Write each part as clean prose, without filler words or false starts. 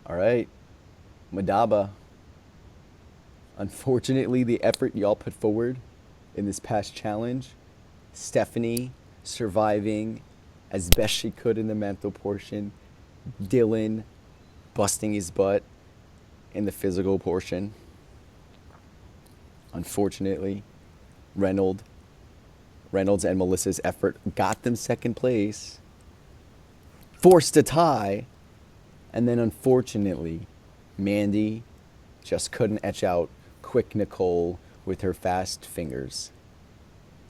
All right, Madaba. Unfortunately, the effort y'all put forward in this past challenge, Stephanie surviving as best she could in the mental portion, Dylan busting his butt in the physical portion. Unfortunately, Reynolds, Reynolds and Melissa's effort got them second place, forced a tie, and then unfortunately, Mandy just couldn't etch out quick Nicole with her fast fingers.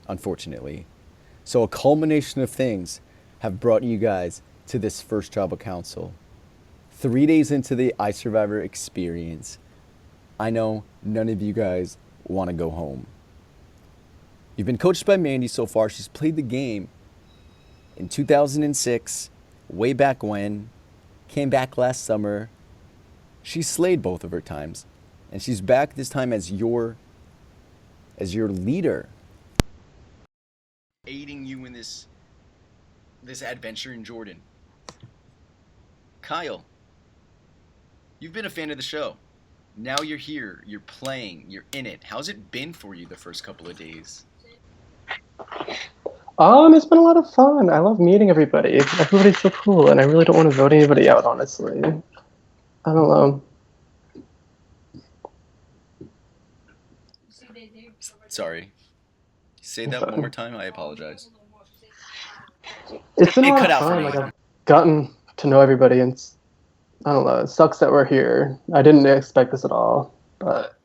Unfortunately. So a culmination of things have brought you guys to this first tribal council. 3 days into the iSurvivor experience, I know none of you guys want to go home. You've been coached by Mandy so far. She's played the game in 2006, way back when, came back last summer. She slayed both of her times, and she's back this time as your leader, aiding you in this adventure in Jordan. Kyle, you've been a fan of the show. Now you're here, you're playing, you're in it. How's it been for you the first couple of days? It's been a lot of fun. I love meeting everybody. Everybody's so cool, and I really don't want to vote anybody out, honestly. I don't know. Sorry. Say that one more So, time. I apologize. it's been a It lot cut of out for fun. me. Like, I've gotten to know everybody, and I don't know. It sucks that we're here. I didn't expect this at all, but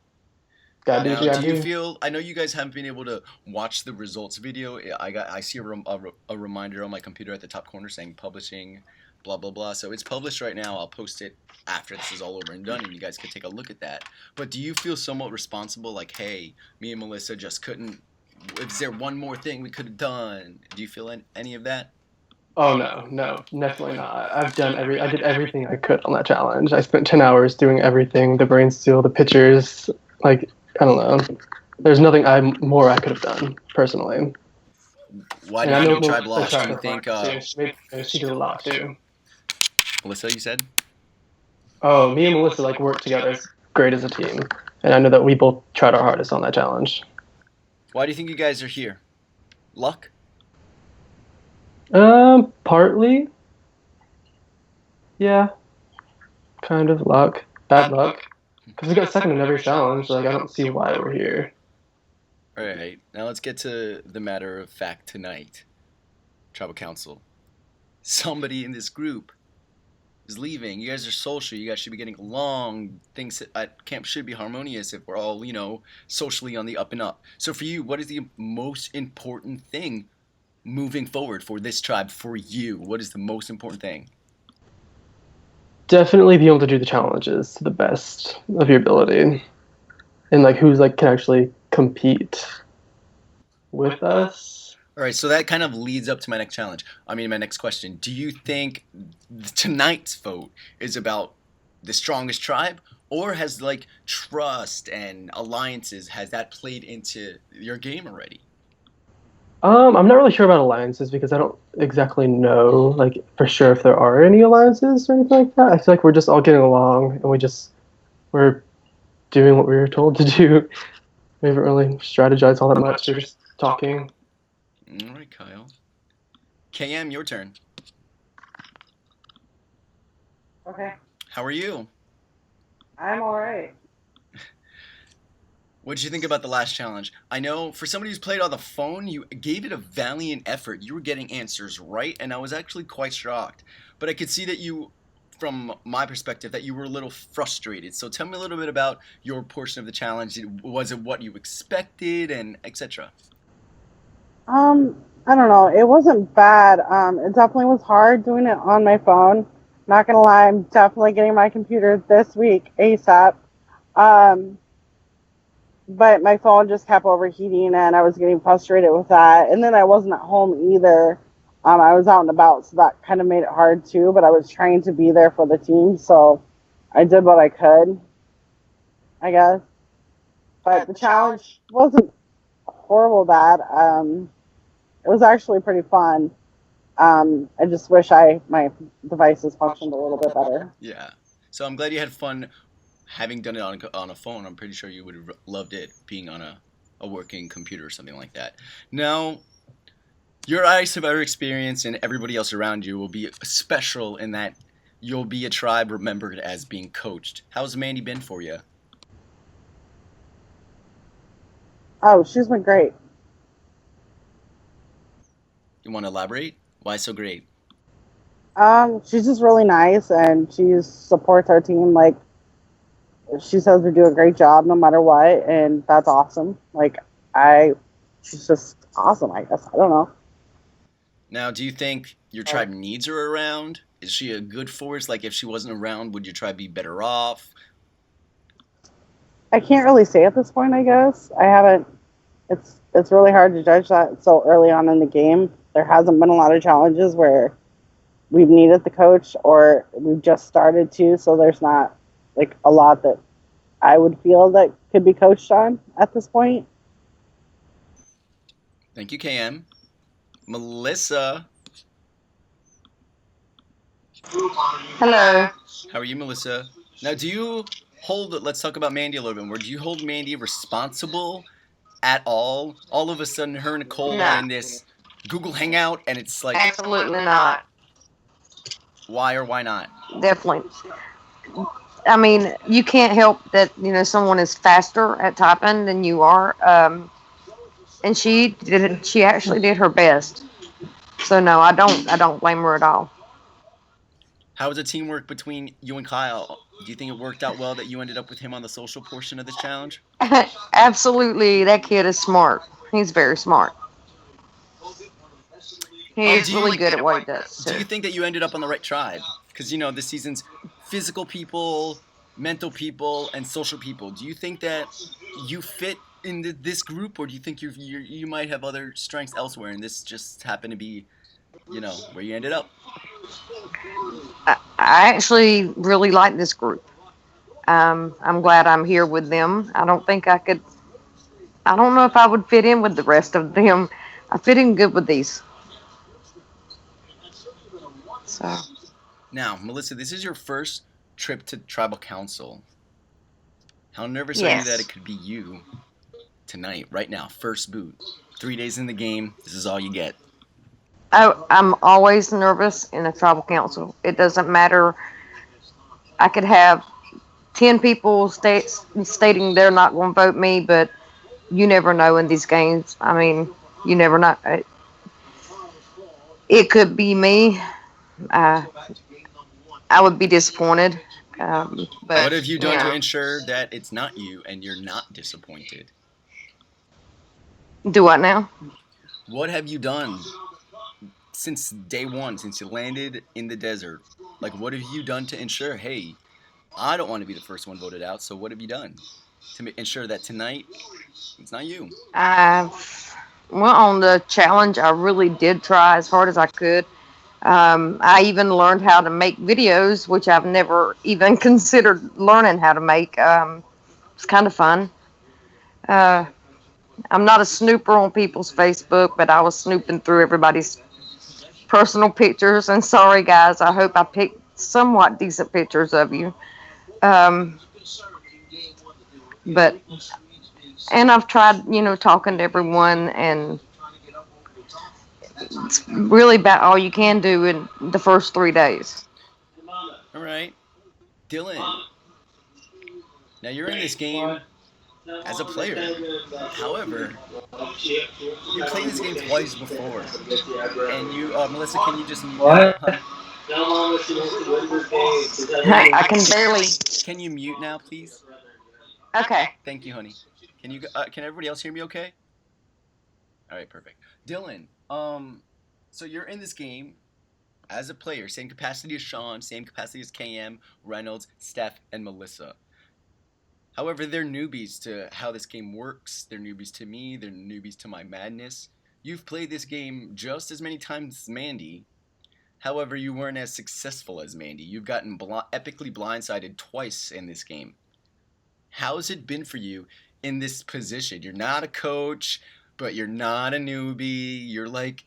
gotta do what Now, you do gotta you do. feel? I know you guys haven't been able to watch the results video. I see a reminder on my computer at the top corner saying publishing, blah blah blah. So it's published right now. I'll post it after this is all over and done, and you guys can take a look at that. But do you feel somewhat responsible? Like, hey, me and Melissa just couldn't. Is there one more thing we could have done? Do you feel any of that? Oh no, no, definitely not. I did everything I could on that challenge. I spent 10 hours doing everything, the brain steal, the pictures, like, I don't know. There's nothing I could have done personally. Why do And you I think know your tribe Melissa lost? Do tried you her think hardest too. She did a lot too. Melissa? You said. Oh, me and Melissa like worked together as great as a team. And I know that we both tried our hardest on that challenge. Why do you think you guys are here? Luck? Partly, yeah, kind of luck. Bad luck. Because we got second in every challenge. Like, I don't see why we're here. All right, now let's get to the matter of fact tonight. Tribal Council. Somebody in this group is leaving. You guys are social. You guys should be getting along. Things at camp should be harmonious if we're all, socially on the up and up. So for you, what is the most important thing moving forward for this tribe for you? What is the most important thing? Definitely be able to do the challenges to the best of your ability. And, like, who's, like, can actually compete with us. All right, so that kind of leads up to my next challenge. I mean, my next question. Do you think tonight's vote is about the strongest tribe, or has like trust and alliances has that played into your game already? I'm not really sure about alliances because I don't exactly know, like, for sure if there are any alliances or anything like that. I feel like we're just all getting along and we're doing what we were told to do. We haven't really strategized all that much. We're just talking. All right, Kyle. KM, your turn. Okay, How are you? I'm all right. What did you think about the last challenge? I know for somebody who's played on the phone, you gave it a valiant effort. You were getting answers right, and I was actually quite shocked. But I could see that you, from my perspective, that you were a little frustrated. So tell me a little bit about your portion of the challenge. Was it what you expected, and etc. I don't know. It wasn't bad. It definitely was hard doing it on my phone. Not gonna lie, I'm definitely getting my computer this week ASAP. Um, but my phone just kept overheating, and I was getting frustrated with that. And then I wasn't at home either. I was out and about, so that kind of made it hard too. But I was trying to be there for the team, so I did what I could, I guess. But the challenge wasn't horrible bad. It was actually pretty fun. I just wish my devices functioned a little bit better. Yeah. So I'm glad you had fun having done it on a phone. I'm pretty sure you would have loved it being on a working computer or something like that. Now, your Ice Survivor experience and everybody else around you will be special in that you'll be a tribe remembered as being coached. How's Mandy been for you? Oh, she's been great. You want to elaborate? Why so great? She's just really nice, and she supports our team. Like, she says we do a great job no matter what, and that's awesome. I, she's just awesome. I guess I don't know. Now, do you think your tribe needs her around? Is she a good force? Like, if she wasn't around, would your tribe be better off? I can't really say at this point. I guess I haven't. It's really hard to judge that so early on in the game. There hasn't been a lot of challenges where we've needed the coach or we've just started to, so there's not like a lot that I would feel that could be coached on at this point. Thank you, KM. Melissa. Hello. How are you, Melissa? Now, do you hold, let's talk about Mandy a little bit more. Do you hold Mandy responsible at all? All of a sudden, her and Nicole are No. in this Google Hangout, and it's like, Absolutely not. why or why not? Definitely. I mean, you can't help that, someone is faster at typing than you are. And she did it, she actually did her best. So no, I don't blame her at all. How was the teamwork between you and Kyle? Do you think it worked out well that you ended up with him on the social portion of this challenge? Absolutely, that kid is smart. He's very smart. He is really good at what he does. Do you think that you ended up on the right tribe? Because, this season's physical people, mental people, and social people. Do you think that you fit in this group, or do you think you might have other strengths elsewhere, and this just happened to be, where you ended up? I actually really like this group. I'm glad I'm here with them. I don't think I could. I don't know if I would fit in with the rest of them. I fit in good with these. So Now, Melissa, this is your first trip to tribal council. How nervous are you yes, that it could be you tonight, right now, first boot? 3 days in the game, this is all you get. I'm always nervous in a tribal council. It doesn't matter. I could have 10 people stating they're not going to vote me, but you never know in these games. I mean, you never know. It could be me. Uh, I would be disappointed. But What have you done to ensure that it's not you and you're not disappointed? Do what now? What have you done since day one, since you landed in the desert? Like, what have you done to ensure, hey, I don't want to be the first one voted out, so what have you done to ensure that tonight it's not you? Well, on the challenge, I really did try as hard as I could. I even learned how to make videos, which I've never even considered learning how to make. It's kind of fun. Uh, I'm not a snooper on people's Facebook, but I was snooping through everybody's personal pictures. And sorry, guys, I hope I picked somewhat decent pictures of you. Um, but and I've tried, talking to everyone, and it's really about all you can do in the first 3 days. All right. Dylan, now you're in this game as a player. However, you played this game twice before. And Melissa, can you just mute now, What? honey? I can barely. Can you mute now, please? Okay. Thank you, honey. Can everybody else hear me okay? All right, perfect. Dylan, so you're in this game as a player, same capacity as Sean, same capacity as KM, Reynolds, Steph, and Melissa. However, they're newbies to how this game works. They're newbies to me. They're newbies to my madness. You've played this game just as many times as Mandy. However, you weren't as successful as Mandy. You've gotten epically blindsided twice in this game. How has it been for you in this position? You're not a coach, but you're not a newbie. You're like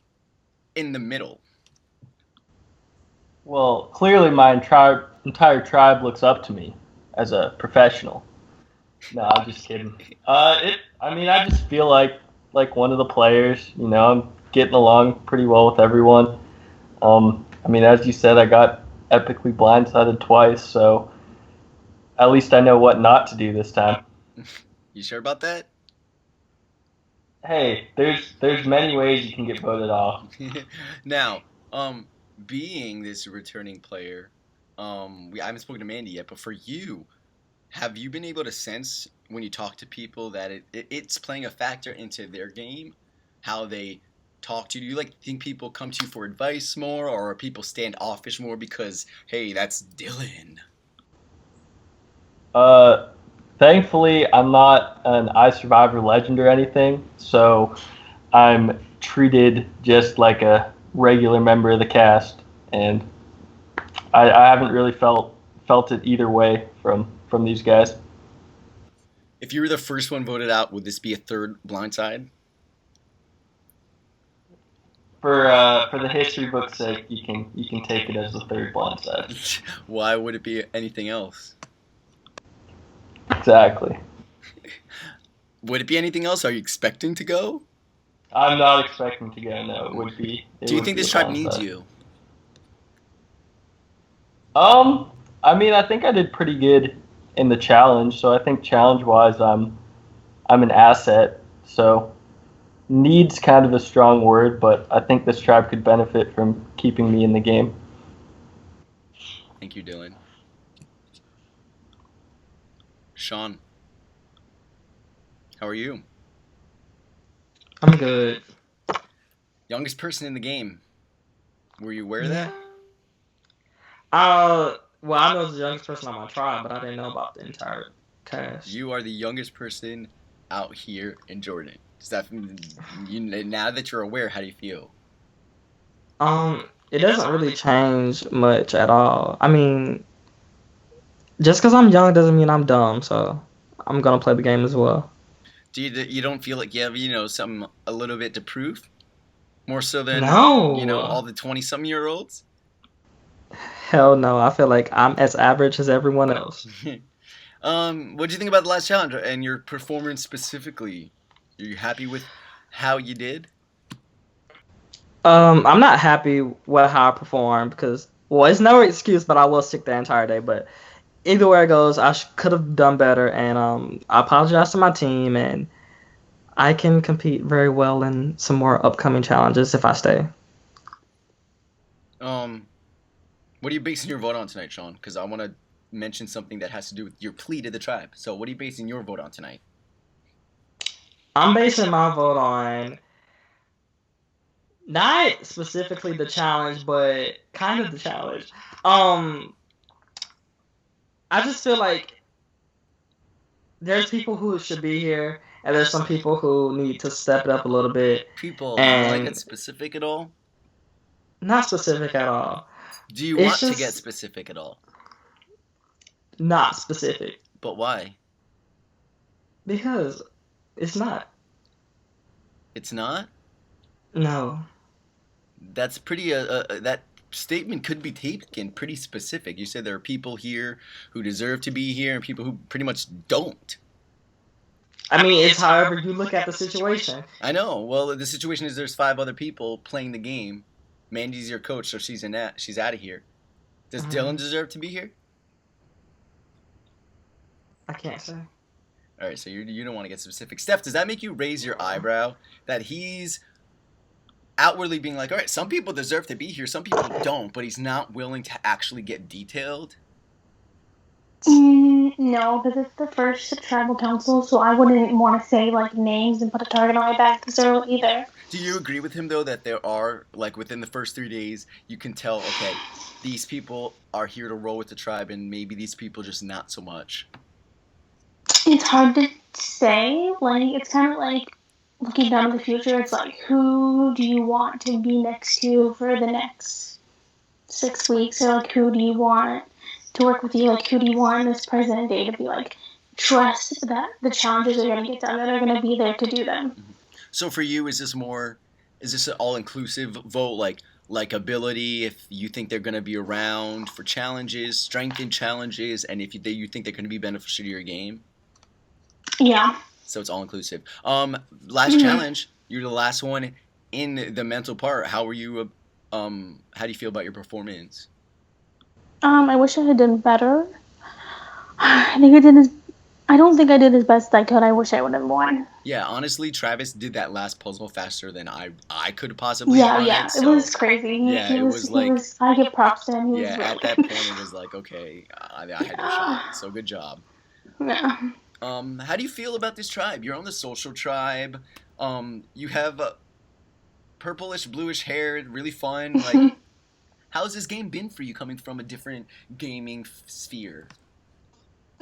in the middle. Well, clearly my entire tribe looks up to me as a professional. No, I'm just kidding. I just feel like one of the players. I'm getting along pretty well with everyone. As you said, I got epically blindsided twice, so at least I know what not to do this time. You sure about that? Hey, there's many ways you can get voted off. Now, being this returning player, I haven't spoken to Mandy yet, but for you, have you been able to sense when you talk to people that it's playing a factor into their game, how they talk to you? Do you think people come to you for advice more, or are people standoffish more because hey, that's Dylan? Thankfully, I'm not an iSurvivor legend or anything, so I'm treated just like a regular member of the cast, and I haven't really felt it either way from these guys. If you were the first one voted out, would this be a third blindside? For the history book's sake, you can take it as the third blindside. Why would it be anything else? Exactly. Would it be anything else? Are you expecting to go? I'm not expecting to go. No, it would be. Do you think this tribe needs you? I think I did pretty good in the challenge, so I think challenge-wise, I'm an asset. So needs kind of a strong word, but I think this tribe could benefit from keeping me in the game. Thank you, Dylan. Sean, how are you? I'm good. Youngest person in the game. Were you aware of that? Well, I know the youngest person on my tribe, but I didn't know about the entire cast. You are the youngest person out here in Jordan. Does that now that you're aware, how do you feel? It doesn't really change much at all. I mean, just because I'm young doesn't mean I'm dumb, so I'm gonna play the game as well. You don't feel like you have something a little bit to prove, more so than No. all the 20-some-year-olds? Hell no. I feel like I'm as average as everyone else. What do you think about the last challenge and your performance specifically? Are you happy with how you did? I'm not happy with how I performed because, well, it's no excuse, but I was sick the entire day. But either way it goes, I could have done better, and I apologize to my team, and I can compete very well in some more upcoming challenges if I stay. What are you basing your vote on tonight, Sean? Because I want to mention something that has to do with your plea to the tribe. So what are you basing your vote on tonight? I'm basing my vote on not specifically the challenge, but kind of the challenge. I just feel like there's people who should be here, and there's some people who need to step it up a little bit. People, do you And get specific at all? not specific at all. Do you It's want to just- get specific at all? Not specific. But why? Because it's not. It's not? No. That's pretty, that statement could be taken pretty specific. You said there are people here who deserve to be here and people who pretty much don't. I mean, it's however you look at the situation. I know. Well, the situation is there's 5 other people playing the game. Mandy's your coach, so she's out of here. Does Dylan deserve to be here? I can't say. All right, so you don't want to get specific. Steph, does that make you raise your eyebrow that he's outwardly being like, all right, some people deserve to be here, some people don't, but he's not willing to actually get detailed? No, because it's the first tribal council, so I wouldn't want to say names and put a target on my back necessarily either. Do you agree with him though that there are within the first 3 days you can tell, okay, these people are here to roll with the tribe and maybe these people just not so much? It's hard to say. It's kind of like looking down in the future. It's like, who do you want to be next to for the next 6 weeks? Or who do you want to work with you? Who do you want this present day to be trust that the challenges are going to get done, that are going to be there to do them. So for you, is this an all-inclusive vote? likability, if you think they're going to be around for challenges, strength in challenges, and if you think they're going to be beneficial to your game. Yeah. So it's all inclusive. Last challenge. You're the last one in the mental part. How were you? How do you feel about your performance? I wish I had done better. I don't think I did as best as I could. I wish I would have won. Yeah, honestly, Travis did that last puzzle faster than I could possibly have done Yeah, it. it So was crazy. yeah, He it was, was he like was, I give props to him. He was yeah. At that really point, it was like okay, I had no shot. So good job. Yeah. How do you feel about this tribe? You're on the social tribe. You have purplish, bluish hair, really fun. Like, how's this game been for you coming from a different gaming sphere?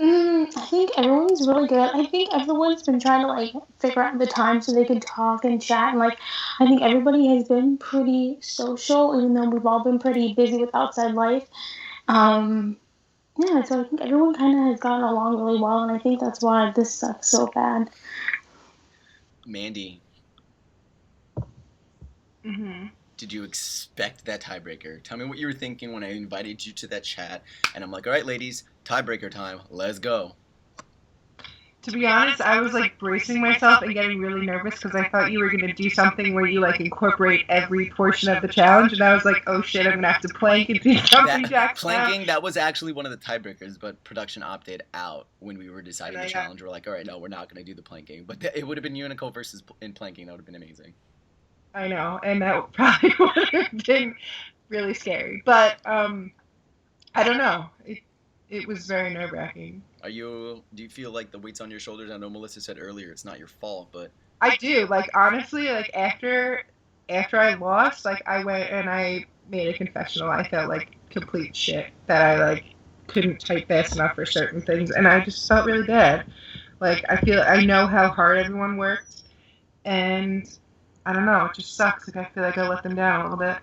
I think everyone's really good. I think everyone's been trying to like figure out the time so they can talk and chat, and like I think everybody has been pretty social, even though we've all been pretty busy with outside life. Um, yeah, so I think everyone kind of has gotten along really well, and I think that's why this sucks so bad. Mandy, Mm-hmm. did you expect that tiebreaker? Tell me what you were thinking when I invited you to that chat, and I'm like, all right, ladies, tiebreaker time. Let's go. To be honest, I was like bracing myself and getting really nervous because I thought you were going to do something where you like incorporate every portion of the challenge, and I was like, oh shit, I'm going to have to plank and do jumping jacks now. Planking, that was actually one of the tiebreakers, but production opted out when we were deciding the challenge. We're like, all right, no, we're not going to do the planking. But it would have been Unico versus in planking. That would have been amazing. I know, and that probably would have been really scary. But I don't know. It was very nerve-wracking. Do you feel like the weight's on your shoulders? I know Melissa said earlier it's not your fault, but I do. Like honestly, like after I lost, like I went and I made a confessional. I felt like complete shit that I like couldn't type fast enough for certain things, and I just felt really bad. Like I know how hard everyone worked, and I don't know, it just sucks. Like I feel like I let them down a little bit.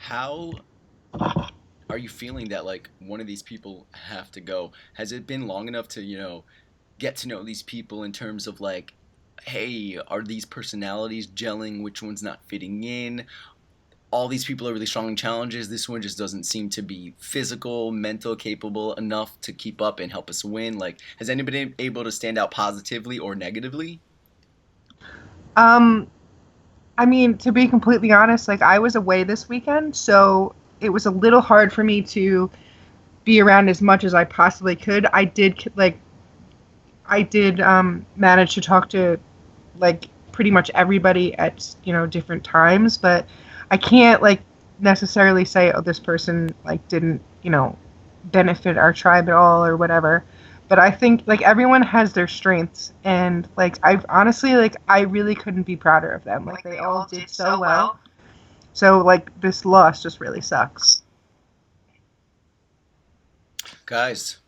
how are you feeling that like one of these people have to go? Has it been long enough to, get to know these people in terms of like, hey, are these personalities gelling? Which one's not fitting in? All these people are really strong in challenges. This one just doesn't seem to be physical, mental, capable enough to keep up and help us win. Like, has anybody been able to stand out positively or negatively? I mean, to be completely honest, like I was away this weekend, so it was a little hard for me to be around as much as I possibly could. I did manage to talk to like pretty much everybody at different times, but I can't like necessarily say, oh, this person like didn't benefit our tribe at all or whatever. But I think like everyone has their strengths, and like I've honestly like I really couldn't be prouder of them. Like they all did so well. So like this loss just really sucks. Guys,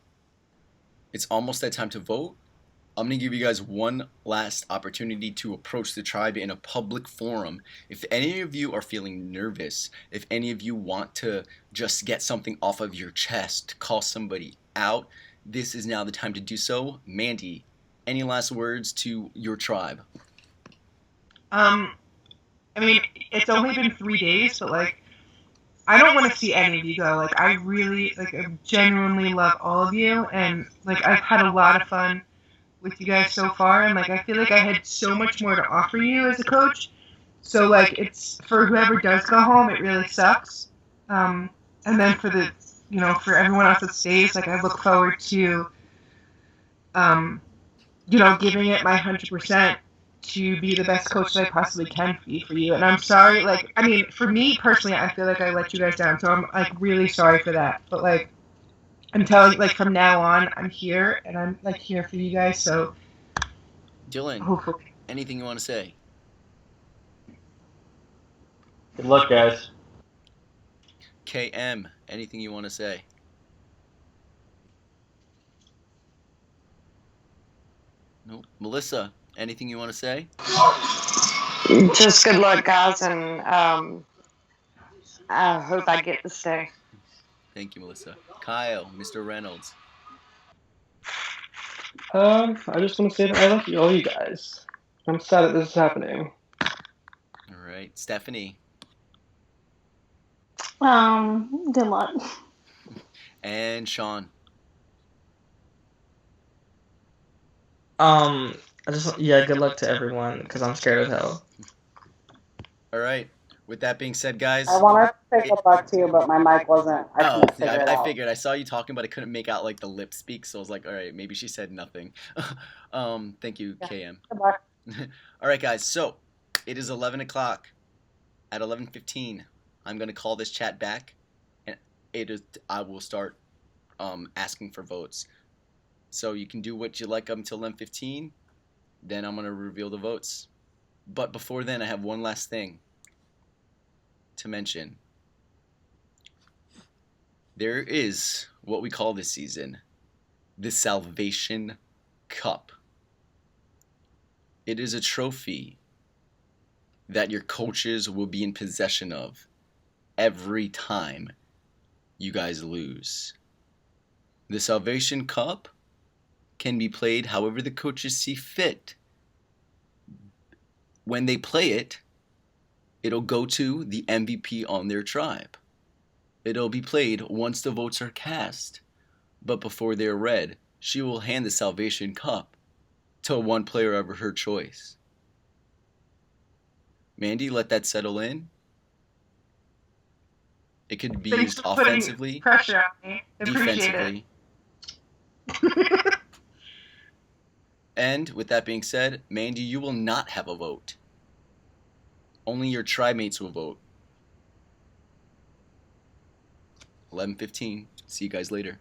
it's almost that time to vote. I'm going to give you guys one last opportunity to approach the tribe in a public forum. If any of you are feeling nervous, if any of you want to just get something off of your chest, call somebody out, this is now the time to do so. Mandy, any last words to your tribe? I mean, it's only been 3 days, but like I don't want to see any of you go. Like I really like I genuinely love all of you, and like I've had a lot of fun with you guys so far, and like I feel like I had so much more to offer you as a coach. So like it's for whoever does go home, it really sucks. And then for the for everyone else that stays, like I look forward to giving it my 100% to be the best coach that I possibly can be for you. And I'm sorry, like I mean, for me personally, I feel like I let you guys down, so I'm like really sorry for that. But like I'm telling, like from now on, I'm here and I'm like here for you guys. So Dylan, hopefully. anything you want to say? Good luck, guys. KM, anything you want to say? Nope. Melissa, anything you want to say? Just good luck, guys, and I hope I get to stay. Thank you, Melissa. Kyle, Mr. Reynolds. I just want to say that I like all you guys. I'm sad that this is happening. All right. right, Stephanie Good luck. and Sean. Good luck to everyone because I'm scared as hell. All right. With that being said, guys. I wanted to say good luck to you, but my mic wasn't. I Oh, couldn't yeah, figure it I out. figured. I saw you talking, but I couldn't make out like the lip speak, so I was like, all right, maybe she said nothing. Thank you, Yeah. KM. Good luck. All right, guys. So it is 11 o'clock. At 11:15, I'm gonna call this chat back, and I will start asking for votes. So you can do what you like up until 11:15. Then I'm gonna reveal the votes. But before then, I have one last thing to mention. There is what we call this season the Salvation Cup. It is a trophy that your coaches will be in possession of every time you guys lose. The Salvation Cup can be played however the coaches see fit. When they play it, it'll go to the MVP on their tribe. It'll be played once the votes are cast, but before they're read, she will hand the Salvation Cup to one player of her choice. Mandy, let that settle in. It could be Thanks used for putting offensively, pressure on me. Appreciate it. defensively. And with that being said, Mandy, you will not have a vote. Only your tribe mates will vote. 11:15. See you guys later.